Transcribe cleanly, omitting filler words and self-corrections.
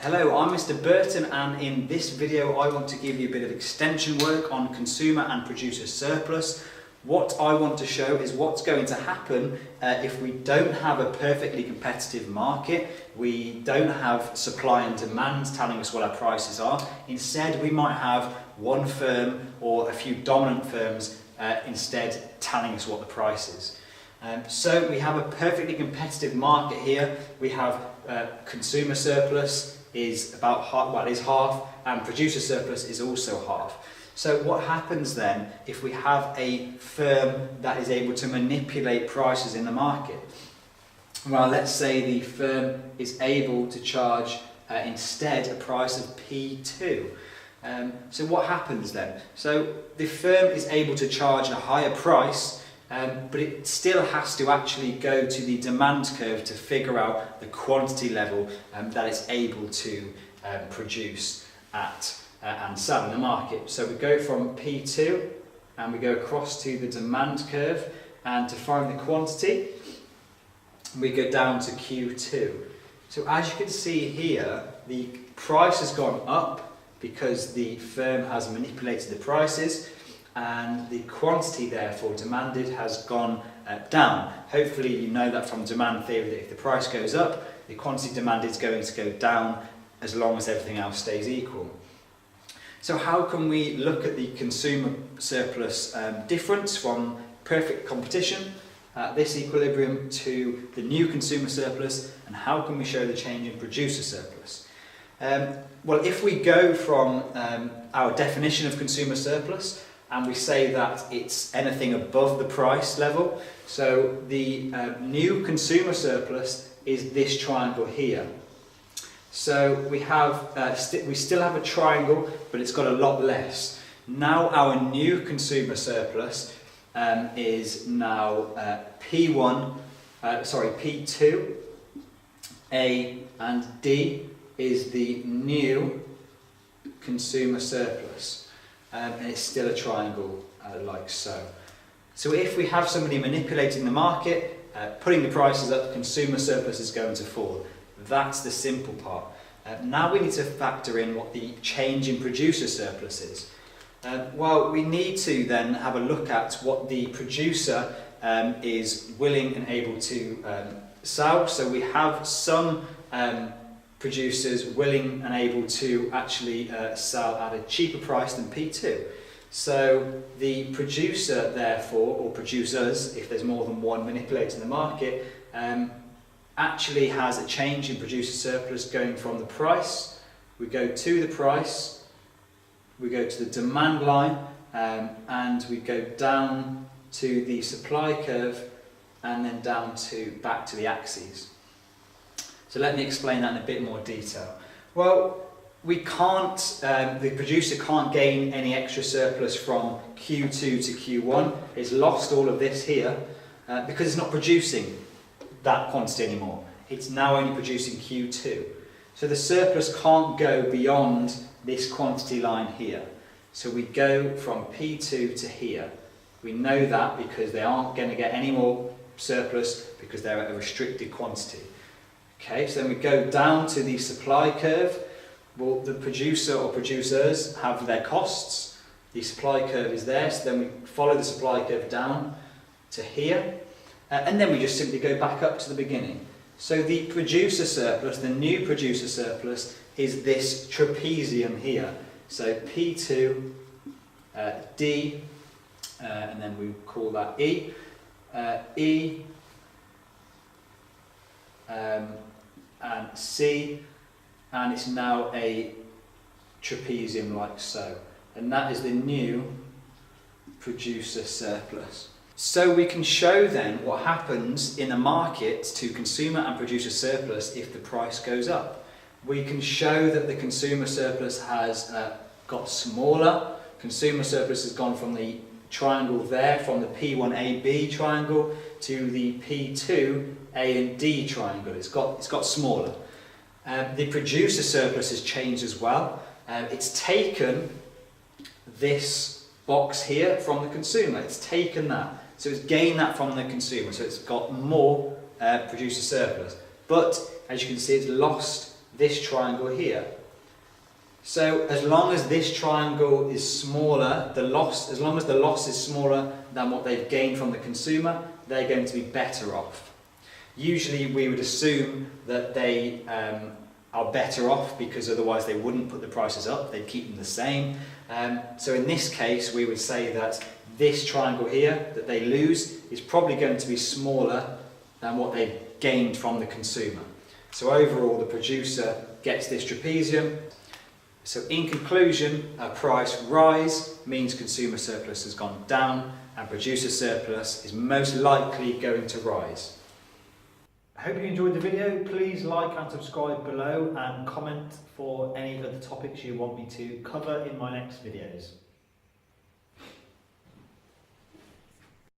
Hello, I'm Mr. Burton, and in this video I want to give you a bit of extension work on consumer and producer surplus. What I want to show is what's going to happen if we don't have a perfectly competitive market, we don't have supply and demand telling us what our prices are. Instead, we might have one firm or a few dominant firms instead telling us what the price is. So we have a perfectly competitive market here. We have consumer surplus is about half, well, is half, and producer surplus is also half. So what happens then if we have a firm that is able to manipulate prices in the market? Well, let's say the firm is able to charge instead a price of P2. So what happens then? So the firm is able to charge a higher price, but it still has to actually go to the demand curve to figure out the quantity level that it's able to produce at and sell in the market. So we go from P2 and we go across to the demand curve, and to find the quantity we go down to Q2. So as you can see here, the price has gone up because the firm has manipulated the prices, and the quantity therefore demanded has gone down. Hopefully you know that from demand theory that if the price goes up, the quantity demanded is going to go down as long as everything else stays equal. So how can we look at the consumer surplus difference from perfect competition at this equilibrium to the new consumer surplus, and how can we show the change in producer surplus? Well, if we go from our definition of consumer surplus and we say that it's anything above the price level, so the new consumer surplus is this triangle here. So we have we still have a triangle, but it's got a lot less. Now our new consumer surplus is now P2, A and D is the new consumer surplus, and it's still a triangle like so. So if we have somebody manipulating the market, putting the prices up, consumer surplus is going to fall. That's the simple part. Now we need to factor in what the change in producer surplus is. Well, we need to then have a look at what the producer is willing and able to sell. So we have some producers willing and able to actually sell at a cheaper price than P2. So the producer therefore, or producers, if there's more than one manipulating the market, actually has a change in producer surplus going from the price. We go to the price, we go to the demand line, and we go down to the supply curve, and then down to back to the axes. So let me explain that in a bit more detail. Well, we can't, the producer can't gain any extra surplus from Q2 to Q1. It's lost all of this here because it's not producing that quantity anymore. It's now only producing Q2. So the surplus can't go beyond this quantity line here. So we go from P2 to here. We know that because they aren't going to get any more surplus because they're at a restricted quantity. Okay, so then we go down to the supply curve. Well, the producer or producers have their costs. The supply curve is there, so then we follow the supply curve down to here. And then we just simply go back up to the beginning. So the producer surplus, the new producer surplus, is this trapezium here. So P2, D, and then we call that E, E, and C, and it's now a trapezium like so. And that is the new producer surplus. So we can show then what happens in the market to consumer and producer surplus if the price goes up. We can show that the consumer surplus has got smaller. Consumer surplus has gone from the triangle there, from the P1AB triangle to the P2A and D triangle. It's got smaller. The producer surplus has changed as well. It's taken this box here from the consumer. It's taken that. So it's gained that from the consumer, so it's got more producer surplus. But as you can see, it's lost this triangle here. So as long as this triangle is smaller, as long as the loss is smaller than what they've gained from the consumer, they're going to be better off. Usually we would assume that they are better off because otherwise they wouldn't put the prices up, they'd keep them the same. So in this case we would say that this triangle here that they lose is probably going to be smaller than what they've gained from the consumer. So overall the producer gets this trapezium. So in conclusion, a price rise means consumer surplus has gone down and producer surplus is most likely going to rise. I hope you enjoyed the video. Please like and subscribe below and comment for any other topics you want me to cover in my next videos.